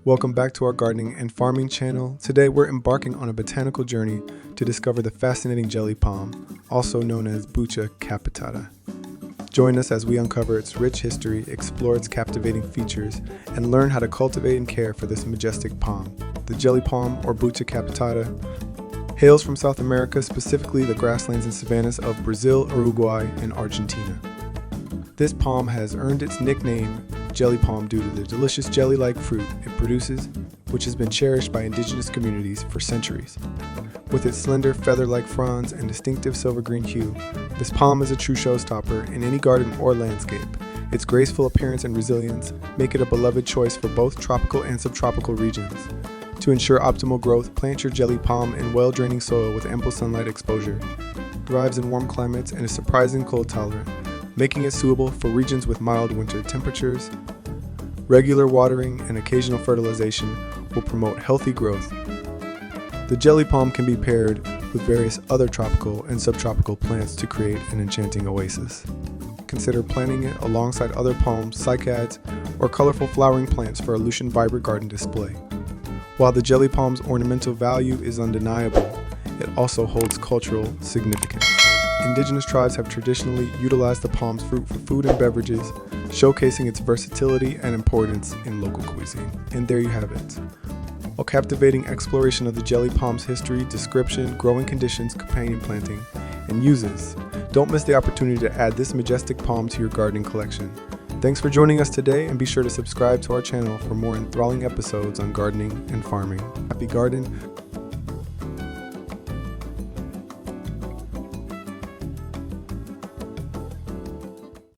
Welcome back to our gardening and farming channel. Today we're embarking on a botanical journey to discover the fascinating jelly palm, also known as Butia capitata. Join us as we uncover its rich history, explore its captivating features, and learn how to cultivate and care for this majestic palm. The jelly palm, or Butia capitata, hails from South America, specifically the grasslands and savannas of Brazil, Uruguay, and Argentina. This palm has earned its nickname jelly palm due to the delicious jelly-like fruit it produces, which has been cherished by indigenous communities for centuries. With its slender feather-like fronds and distinctive silver-green hue, this palm is a true showstopper in any garden or landscape. Its graceful appearance and resilience make it a beloved choice for both tropical and subtropical regions. To ensure optimal growth, plant your jelly palm in well-draining soil with ample sunlight exposure. It thrives in warm climates and is surprisingly cold tolerant, making it suitable for regions with mild winter temperatures. Regular watering and occasional fertilization will promote healthy growth. The jelly palm can be paired with various other tropical and subtropical plants to create an enchanting oasis. Consider planting it alongside other palms, cycads, or colorful flowering plants for a lush and vibrant garden display. While the jelly palm's ornamental value is undeniable, it also holds cultural significance. Indigenous tribes have traditionally utilized the palm's fruit for food and beverages, showcasing its versatility and importance in local cuisine. And there you have it. A captivating exploration of the jelly palm's history, description, growing conditions, companion planting, and uses. Don't miss the opportunity to add this majestic palm to your gardening collection. Thanks for joining us today, and be sure to subscribe to our channel for more enthralling episodes on gardening and farming. Happy garden!